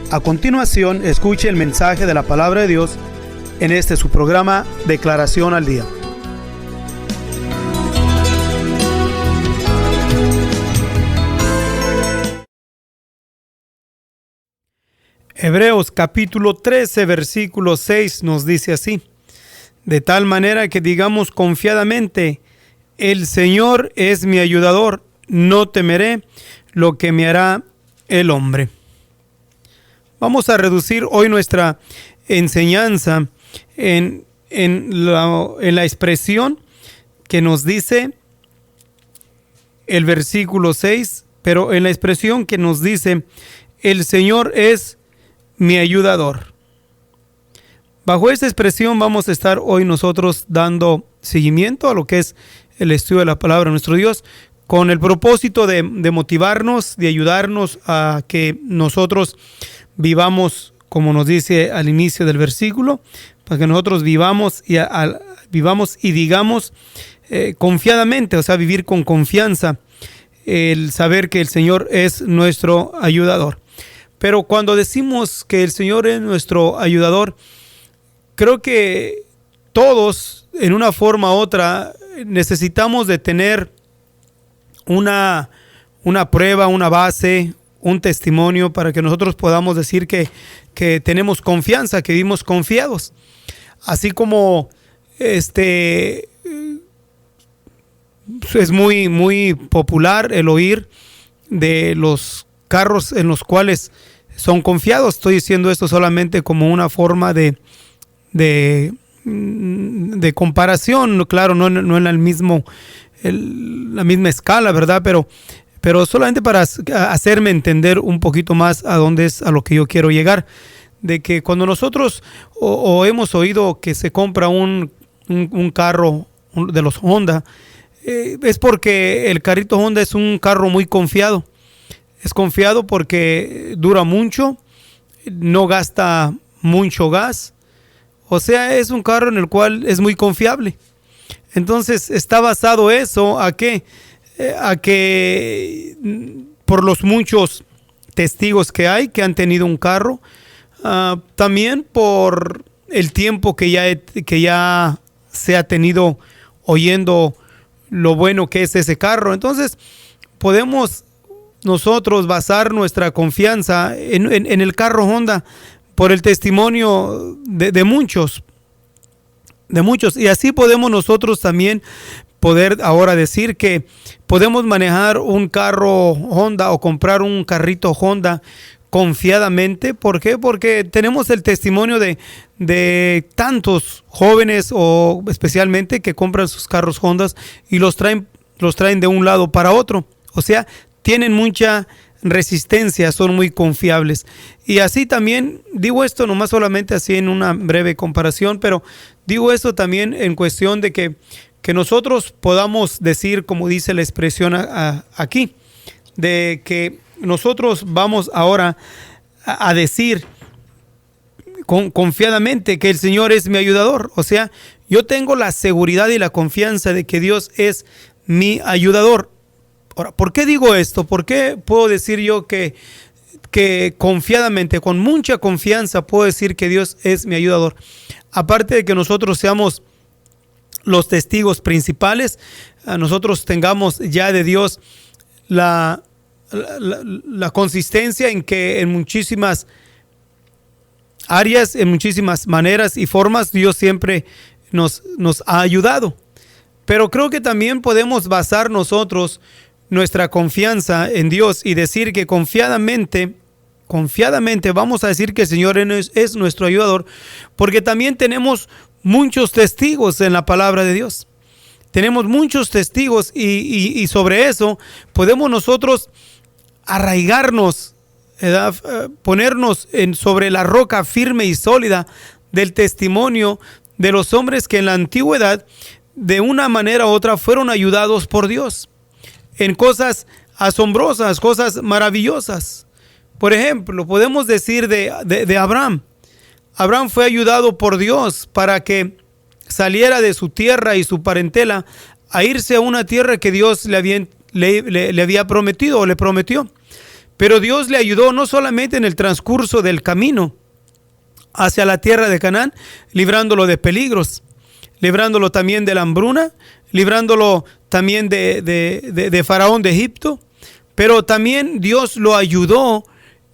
A continuación, escuche el mensaje de la palabra de Dios en su programa Declaración al Día. Hebreos capítulo 13, versículo 6 nos dice así: de tal manera que digamos confiadamente, el Señor es mi ayudador, no temeré lo que me hará el hombre. Vamos a reducir hoy nuestra enseñanza en la expresión que nos dice el versículo 6, pero en la expresión que nos dice, el Señor es mi ayudador. Bajo esta expresión vamos a estar hoy nosotros dando seguimiento a lo que es el estudio de la palabra de nuestro Dios, con el propósito de motivarnos, de ayudarnos a que nosotros vivamos, como nos dice al inicio del versículo, para que nosotros vivamos y digamos confiadamente, o sea, vivir con confianza, el saber que el Señor es nuestro ayudador. Pero cuando decimos que el Señor es nuestro ayudador, creo que todos, en una forma u otra, necesitamos de tener una prueba, una base, un testimonio para que nosotros podamos decir que tenemos confianza, que vivimos confiados. Así como es muy, muy popular el oír de los carros en los cuales son confiados. Estoy diciendo esto solamente como una forma de comparación, claro, no en la misma escala, ¿verdad? Pero solamente para hacerme entender un poquito más a lo que yo quiero llegar, de que cuando nosotros o hemos oído que se compra un carro de los Honda, es porque el carrito Honda es un carro muy confiado. Es confiado porque dura mucho, no gasta mucho gas, o sea, es un carro en el cual es muy confiable. Entonces está basado eso a que por los muchos testigos que hay que han tenido un carro, también por el tiempo que ya se ha tenido oyendo lo bueno que es ese carro. Entonces podemos nosotros basar nuestra confianza en el carro Honda por el testimonio de muchos, y así podemos nosotros también poder ahora decir que podemos manejar un carro Honda o comprar un carrito Honda confiadamente. ¿Por qué? Porque tenemos el testimonio de tantos jóvenes, o especialmente que compran sus carros Hondas y los traen de un lado para otro. O sea, tienen mucha resistencia, son muy confiables. Y así también digo esto nomás solamente así en una breve comparación, pero digo esto también en cuestión de que nosotros podamos decir, como dice la expresión aquí, de que nosotros vamos ahora a decir confiadamente que el Señor es mi ayudador. O sea, yo tengo la seguridad y la confianza de que Dios es mi ayudador. Ahora, ¿por qué digo esto? ¿Por qué puedo decir yo que confiadamente, con mucha confianza, puedo decir que Dios es mi ayudador? Aparte de que nosotros seamos los testigos principales, nosotros tengamos ya de Dios la consistencia en que en muchísimas áreas, en muchísimas maneras y formas, Dios siempre nos ha ayudado. Pero creo que también podemos basar nosotros nuestra confianza en Dios y decir que confiadamente vamos a decir que el Señor es nuestro ayudador, porque también tenemos muchos testigos en la palabra de Dios. Tenemos muchos testigos y sobre eso podemos nosotros arraigarnos, ponernos sobre la roca firme y sólida del testimonio de los hombres que en la antigüedad de una manera u otra fueron ayudados por Dios en cosas asombrosas, cosas maravillosas. Por ejemplo, podemos decir de Abraham. Abraham fue ayudado por Dios para que saliera de su tierra y su parentela a irse a una tierra que Dios le había prometido o le prometió. Pero Dios le ayudó no solamente en el transcurso del camino hacia la tierra de Canaán, librándolo de peligros, librándolo también de la hambruna, librándolo también de Faraón de Egipto, pero también Dios lo ayudó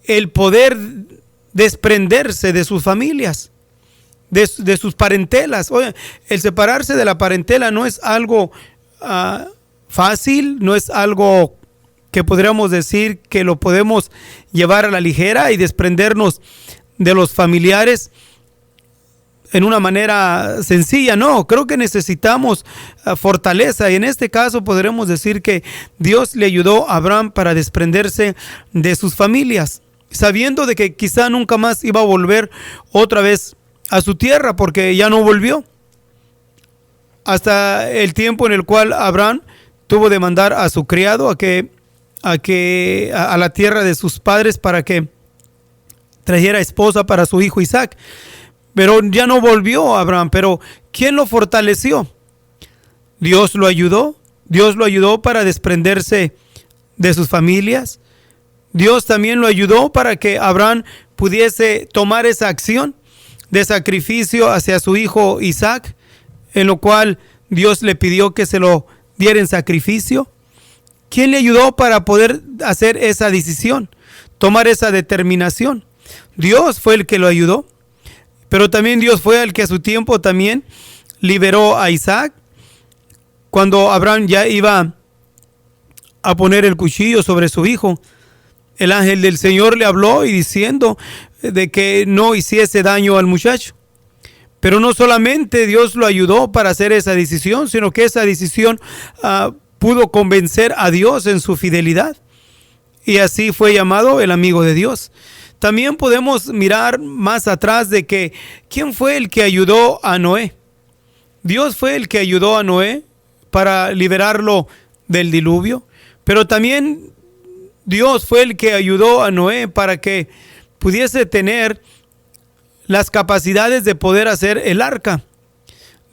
el poder desprenderse de sus familias, de sus parentelas. Oye, el separarse de la parentela no es algo fácil, no es algo que podríamos decir que lo podemos llevar a la ligera y desprendernos de los familiares en una manera sencilla. No, creo que necesitamos fortaleza, y en este caso podremos decir que Dios le ayudó a Abraham para desprenderse de sus familias, sabiendo de que quizá nunca más iba a volver otra vez a su tierra, porque ya no volvió hasta el tiempo en el cual Abraham tuvo de mandar a su criado a la tierra de sus padres para que trajera esposa para su hijo Isaac. Pero ya no volvió Abraham. Pero ¿quién lo fortaleció? Dios lo ayudó. Dios lo ayudó para desprenderse de sus familias. Dios también lo ayudó para que Abraham pudiese tomar esa acción de sacrificio hacia su hijo Isaac, en lo cual Dios le pidió que se lo diera en sacrificio. ¿Quién le ayudó para poder hacer esa decisión, tomar esa determinación? Dios fue el que lo ayudó, pero también Dios fue el que a su tiempo también liberó a Isaac. Cuando Abraham ya iba a poner el cuchillo sobre su hijo, el ángel del Señor le habló y diciendo de que no hiciese daño al muchacho. Pero no solamente Dios lo ayudó para hacer esa decisión, sino que esa decisión pudo convencer a Dios en su fidelidad. Y así fue llamado el amigo de Dios. También podemos mirar más atrás de que ¿quién fue el que ayudó a Noé? Dios fue el que ayudó a Noé para liberarlo del diluvio. Pero también Dios fue el que ayudó a Noé para que pudiese tener las capacidades de poder hacer el arca.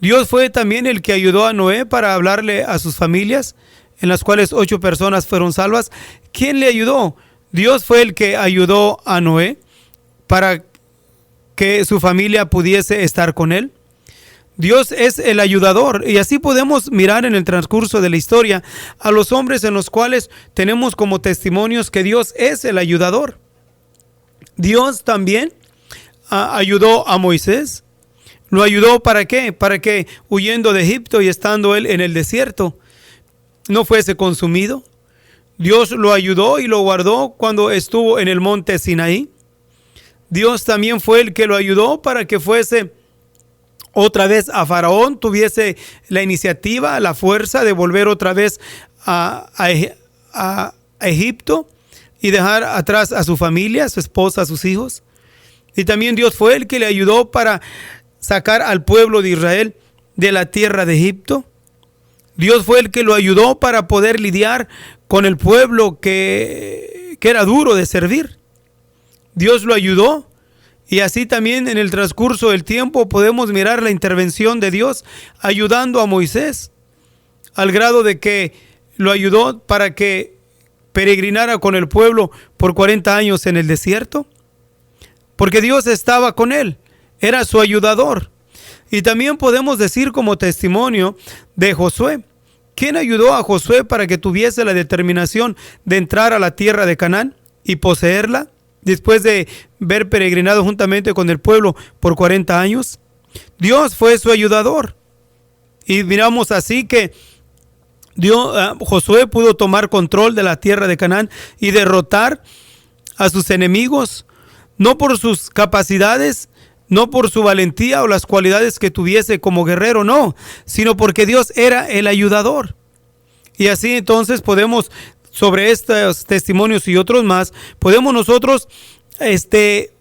Dios fue también el que ayudó a Noé para hablarle a sus familias, en las cuales 8 personas fueron salvas. ¿Quién le ayudó? Dios fue el que ayudó a Noé para que su familia pudiese estar con él. Dios es el ayudador, y así podemos mirar en el transcurso de la historia a los hombres en los cuales tenemos como testimonios que Dios es el ayudador. Dios también ayudó a Moisés. ¿Lo ayudó para qué? Para que huyendo de Egipto y estando él en el desierto no fuese consumido. Dios lo ayudó y lo guardó cuando estuvo en el monte Sinaí. Dios también fue el que lo ayudó para que fuese otra vez a Faraón, tuviese la iniciativa, la fuerza de volver otra vez a Egipto y dejar atrás a su familia, a su esposa, a sus hijos. Y también Dios fue el que le ayudó para sacar al pueblo de Israel de la tierra de Egipto. Dios fue el que lo ayudó para poder lidiar con el pueblo que era duro de servir. Dios lo ayudó. Y así también en el transcurso del tiempo podemos mirar la intervención de Dios ayudando a Moisés, al grado de que lo ayudó para que peregrinara con el pueblo por 40 años en el desierto, porque Dios estaba con él, era su ayudador. Y también podemos decir como testimonio de Josué. ¿Quién ayudó a Josué para que tuviese la determinación de entrar a la tierra de Canaán y poseerla, después de haber peregrinado juntamente con el pueblo por 40 años? Dios fue su ayudador. Y miramos así que Josué pudo tomar control de la tierra de Canaán y derrotar a sus enemigos, no por sus capacidades, no por su valentía o las cualidades que tuviese como guerrero, no, sino porque Dios era el ayudador. Y así entonces podemos, sobre estos testimonios y otros más, podemos nosotros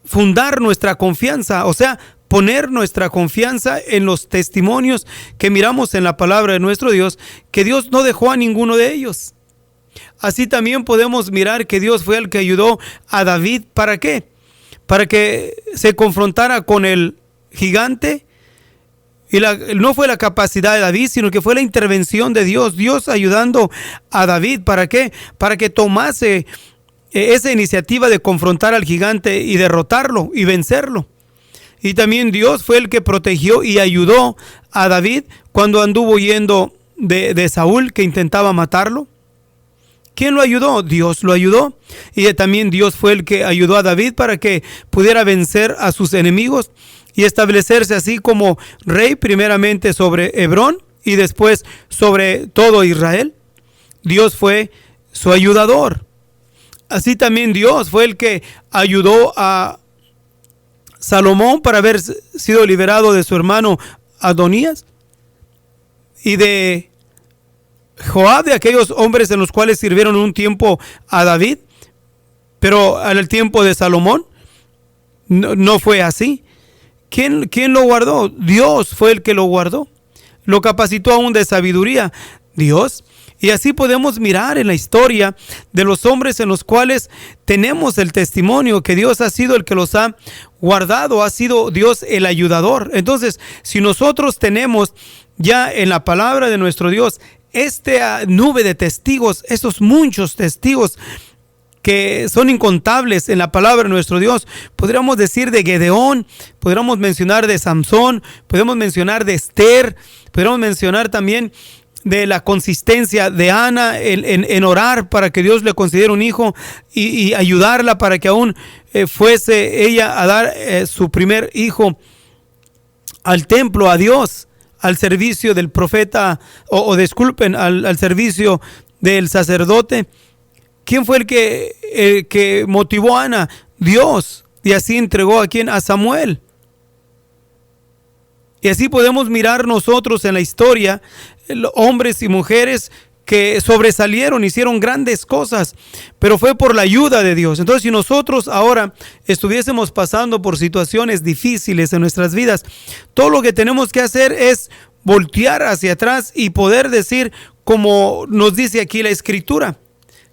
fundar nuestra confianza, o sea, poner nuestra confianza en los testimonios que miramos en la palabra de nuestro Dios, que Dios no dejó a ninguno de ellos. Así también podemos mirar que Dios fue el que ayudó a David. ¿Para qué? Para que se confrontara con el gigante. Y no fue la capacidad de David, sino que fue la intervención de Dios. Dios ayudando a David. ¿Para qué? Para que tomase esa iniciativa de confrontar al gigante y derrotarlo y vencerlo. Y también Dios fue el que protegió y ayudó a David cuando anduvo huyendo de Saúl, que intentaba matarlo. ¿Quién lo ayudó? Dios lo ayudó. Y también Dios fue el que ayudó a David para que pudiera vencer a sus enemigos y establecerse así como rey, primeramente sobre Hebrón y después sobre todo Israel. Dios fue su ayudador. Así también Dios fue el que ayudó a Salomón para haber sido liberado de su hermano Adonías y de Joab, de aquellos hombres en los cuales sirvieron un tiempo a David, pero en el tiempo de Salomón no fue así. ¿Quién lo guardó? Dios fue el que lo guardó. Lo capacitó aún de sabiduría, Dios. Y así podemos mirar en la historia de los hombres en los cuales tenemos el testimonio que Dios ha sido el que los ha guardado, ha sido Dios el ayudador. Entonces, si nosotros tenemos ya en la palabra de nuestro Dios esta nube de testigos, esos muchos testigos que son incontables en la palabra de nuestro Dios, podríamos decir de Gedeón, podríamos mencionar de Samsón, podemos mencionar de Esther, podríamos mencionar también de la consistencia de Ana en orar para que Dios le concediera un hijo y ayudarla para que aún fuese ella a dar su primer hijo al templo, a Dios, al servicio del profeta, disculpen, al servicio del sacerdote. ¿Quién fue el que motivó a Ana? Dios. Y así entregó a Samuel. Y así podemos mirar nosotros en la historia hombres y mujeres que sobresalieron, hicieron grandes cosas, pero fue por la ayuda de Dios. Entonces, si nosotros ahora estuviésemos pasando por situaciones difíciles en nuestras vidas, todo lo que tenemos que hacer es voltear hacia atrás y poder decir, como nos dice aquí la Escritura,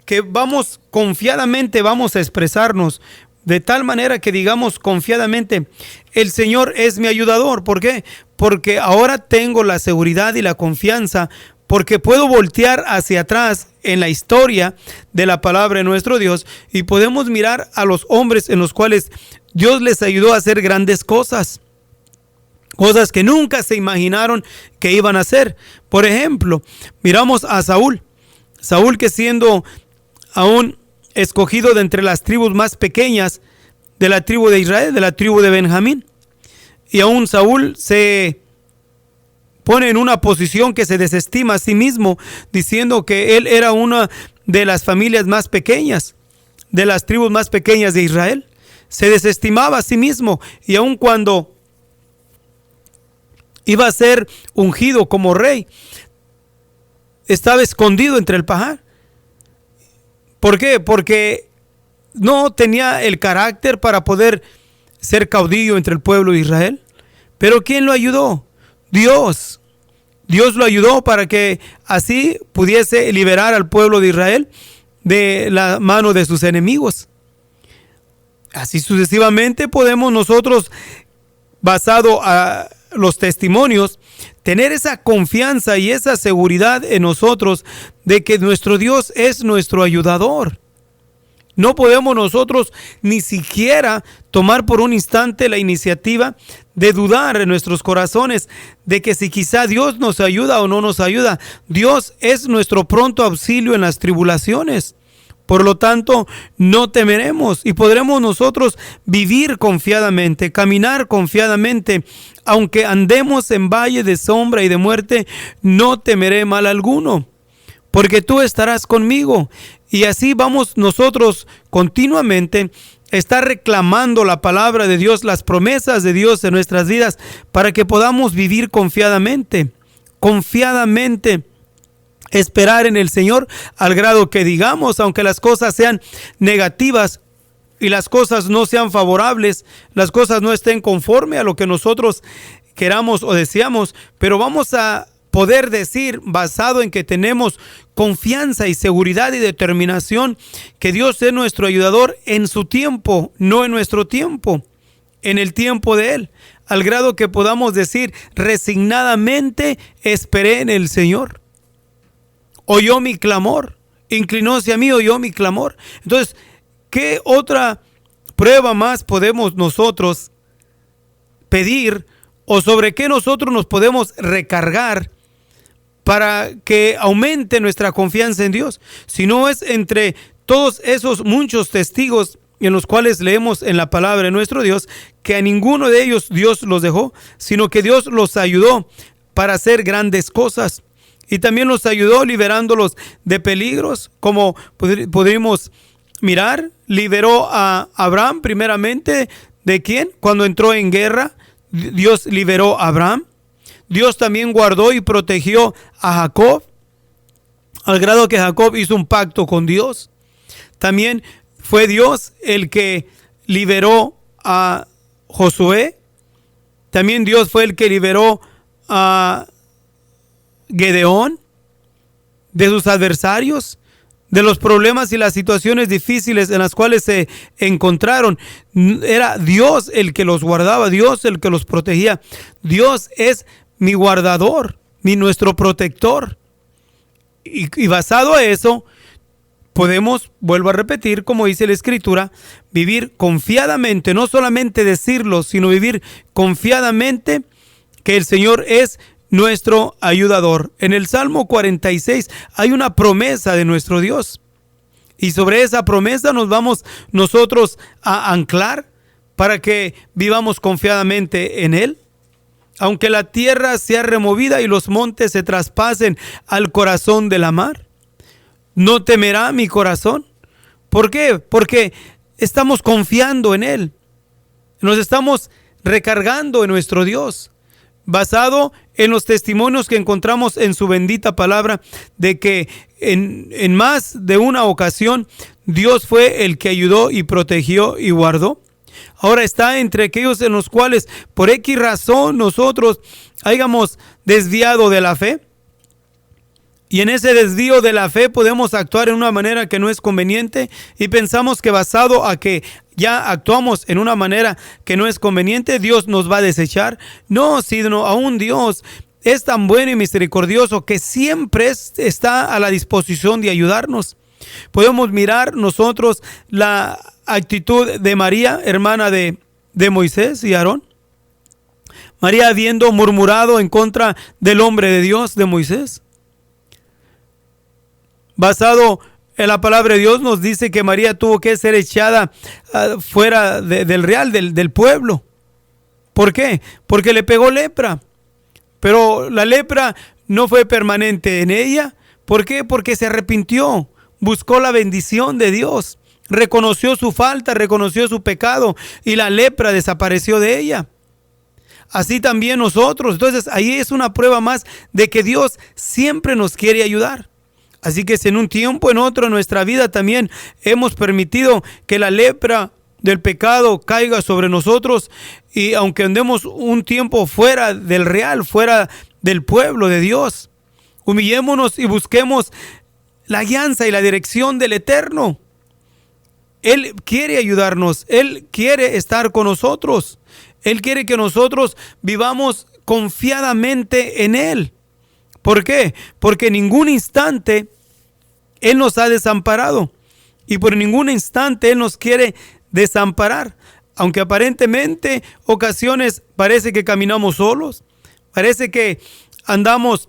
que confiadamente vamos a expresarnos de tal manera que digamos confiadamente, el Señor es mi ayudador. ¿Por qué? Porque ahora tengo la seguridad y la confianza, porque puedo voltear hacia atrás en la historia de la palabra de nuestro Dios y podemos mirar a los hombres en los cuales Dios les ayudó a hacer grandes cosas. Cosas que nunca se imaginaron que iban a hacer. Por ejemplo, miramos a Saúl. Saúl, que siendo aún escogido de entre las tribus más pequeñas de la tribu de Israel, de la tribu de Benjamín. Y aún Saúl se pone en una posición que se desestima a sí mismo, diciendo que él era una de las familias más pequeñas, de las tribus más pequeñas de Israel. Se desestimaba a sí mismo, y aun cuando iba a ser ungido como rey, estaba escondido entre el pajar. ¿Por qué? Porque no tenía el carácter para poder ser caudillo entre el pueblo de Israel. Pero ¿quién lo ayudó? Dios. Dios lo ayudó para que así pudiese liberar al pueblo de Israel de la mano de sus enemigos. Así sucesivamente podemos nosotros, basado a los testimonios, tener esa confianza y esa seguridad en nosotros de que nuestro Dios es nuestro ayudador. No podemos nosotros ni siquiera tomar por un instante la iniciativa de dudar en nuestros corazones de que si quizá Dios nos ayuda o no nos ayuda. Dios es nuestro pronto auxilio en las tribulaciones. Por lo tanto, no temeremos y podremos nosotros vivir confiadamente, caminar confiadamente. Aunque andemos en valle de sombra y de muerte, no temeré mal alguno, porque tú estarás conmigo. Y así vamos nosotros continuamente estar reclamando la palabra de Dios, las promesas de Dios en nuestras vidas, para que podamos vivir confiadamente, esperar en el Señor, al grado que digamos, aunque las cosas sean negativas y las cosas no sean favorables, las cosas no estén conforme a lo que nosotros queramos o deseamos, pero vamos a poder decir, basado en que tenemos confianza y seguridad y determinación, que Dios es nuestro ayudador en su tiempo, no en nuestro tiempo, en el tiempo de Él, al grado que podamos decir resignadamente, esperé en el Señor. Oyó mi clamor, inclinóse a mí, oyó mi clamor. Entonces, ¿qué otra prueba más podemos nosotros pedir o sobre qué nosotros nos podemos recargar para que aumente nuestra confianza en Dios? Si no es entre todos esos muchos testigos en los cuales leemos en la palabra de nuestro Dios, que a ninguno de ellos Dios los dejó, sino que Dios los ayudó para hacer grandes cosas. Y también los ayudó liberándolos de peligros, como podríamos mirar. Liberó a Abraham primeramente. ¿De quién? Cuando entró en guerra, Dios liberó a Abraham. Dios también guardó y protegió a Jacob, al grado que Jacob hizo un pacto con Dios. También fue Dios el que liberó a Josué. También Dios fue el que liberó a Gedeón de sus adversarios, de los problemas y las situaciones difíciles en las cuales se encontraron. Era Dios el que los guardaba, Dios el que los protegía. Dios es mi guardador, nuestro protector. Y basado a eso, podemos, vuelvo a repetir, como dice la Escritura, vivir confiadamente, no solamente decirlo, sino vivir confiadamente que el Señor es nuestro ayudador. En el Salmo 46 hay una promesa de nuestro Dios. Y sobre esa promesa nos vamos nosotros a anclar para que vivamos confiadamente en Él. Aunque la tierra sea removida y los montes se traspasen al corazón de la mar, no temerá mi corazón. ¿Por qué? Porque estamos confiando en Él. Nos estamos recargando en nuestro Dios, basado en los testimonios que encontramos en su bendita palabra, de que en más de una ocasión Dios fue el que ayudó y protegió y guardó. Ahora está entre aquellos en los cuales por X razón nosotros hayamos desviado de la fe. Y en ese desvío de la fe podemos actuar en una manera que no es conveniente y pensamos que basado a que ya actuamos en una manera que no es conveniente, Dios nos va a desechar. No, sino aún Dios es tan bueno y misericordioso que siempre está a la disposición de ayudarnos. Podemos mirar nosotros la actitud de María, hermana de Moisés y Aarón. María habiendo murmurado en contra del hombre de Dios, de Moisés. Basado en la palabra de Dios nos dice que María tuvo que ser echada fuera del real, del pueblo. ¿Por qué? Porque le pegó lepra. Pero la lepra no fue permanente en ella. ¿Por qué? Porque se arrepintió, buscó la bendición de Dios, reconoció su falta, reconoció su pecado y la lepra desapareció de ella. Así también nosotros. Entonces ahí es una prueba más de que Dios siempre nos quiere ayudar. Así que si en un tiempo, en otro, en nuestra vida también hemos permitido que la lepra del pecado caiga sobre nosotros, y aunque andemos un tiempo fuera del real, fuera del pueblo de Dios, humillémonos y busquemos la guianza y la dirección del Eterno. Él quiere ayudarnos, Él quiere estar con nosotros, Él quiere que nosotros vivamos confiadamente en Él. ¿Por qué? Porque en ningún instante Él nos ha desamparado y por ningún instante Él nos quiere desamparar. Aunque aparentemente ocasiones parece que caminamos solos, parece que andamos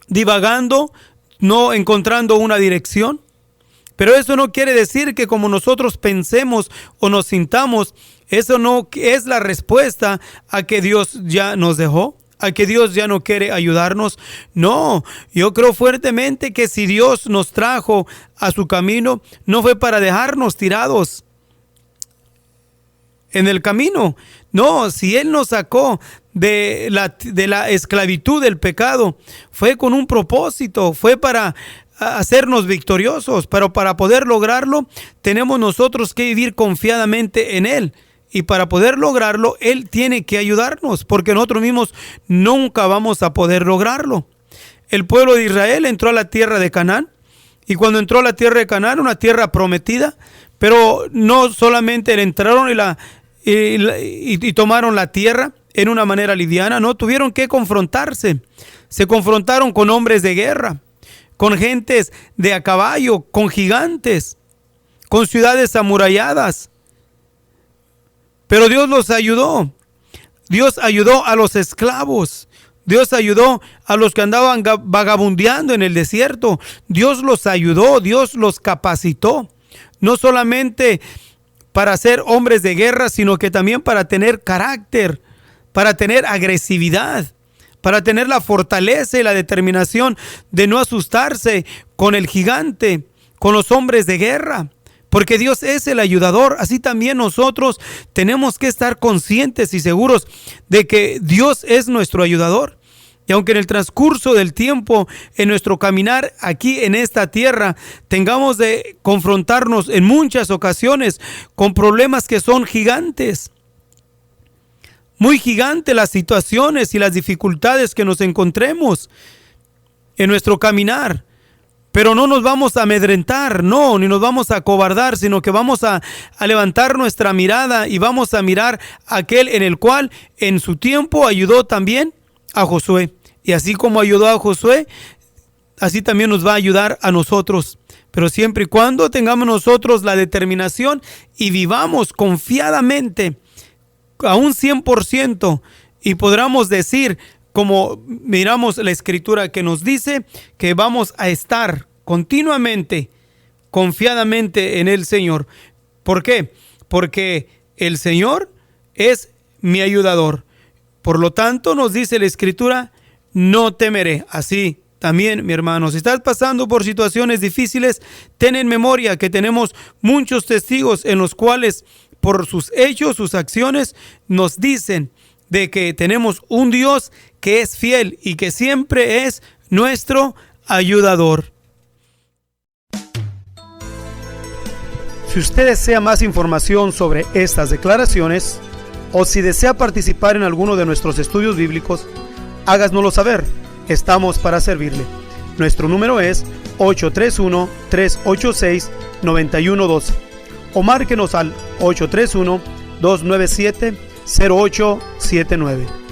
divagando, no encontrando una dirección. Pero eso no quiere decir que como nosotros pensemos o nos sintamos, eso no es la respuesta a que Dios ya nos dejó, a que Dios ya no quiere ayudarnos. No, yo creo fuertemente que si Dios nos trajo a su camino, no fue para dejarnos tirados en el camino. No, si Él nos sacó de la esclavitud del pecado, fue con un propósito, fue para hacernos victoriosos, pero para poder lograrlo, tenemos nosotros que vivir confiadamente en Él. Y para poder lograrlo, Él tiene que ayudarnos, porque nosotros mismos nunca vamos a poder lograrlo. El pueblo de Israel entró a la tierra de Canaán, y cuando entró a la tierra de Canaán, una tierra prometida, pero no solamente entraron y tomaron la tierra en una manera liviana, no, tuvieron que confrontarse. Se confrontaron con hombres de guerra, con gentes de a caballo, con gigantes, con ciudades amuralladas. Pero Dios los ayudó. Dios ayudó a los esclavos. Dios ayudó a los que andaban vagabundeando en el desierto. Dios los ayudó, Dios los capacitó. No solamente para ser hombres de guerra, sino que también para tener carácter, para tener agresividad, para tener la fortaleza y la determinación de no asustarse con el gigante, con los hombres de guerra. Porque Dios es el ayudador. Así también nosotros tenemos que estar conscientes y seguros de que Dios es nuestro ayudador. Y aunque en el transcurso del tiempo, en nuestro caminar aquí en esta tierra, tengamos de confrontarnos en muchas ocasiones con problemas que son gigantes. Muy gigantes las situaciones y las dificultades que nos encontremos en nuestro caminar. Pero no nos vamos a amedrentar, no, ni nos vamos a acobardar, sino que vamos a levantar nuestra mirada y vamos a mirar a aquel en el cual en su tiempo ayudó también a Josué. Y así como ayudó a Josué, así también nos va a ayudar a nosotros. Pero siempre y cuando tengamos nosotros la determinación y vivamos confiadamente a un 100% y podamos decir, como miramos la escritura que nos dice, que vamos a estar continuamente, confiadamente en el Señor. ¿Por qué? Porque el Señor es mi ayudador. Por lo tanto, nos dice la escritura, no temeré. Así también, mi hermano, si estás pasando por situaciones difíciles, ten en memoria que tenemos muchos testigos en los cuales, por sus hechos, sus acciones, nos dicen de que tenemos un Dios que es fiel y que siempre es nuestro ayudador. Si usted desea más información sobre estas declaraciones o si desea participar en alguno de nuestros estudios bíblicos, háganoslo saber. Estamos para servirle. Nuestro número es 831-386-9112 o márquenos al 831-297-0879.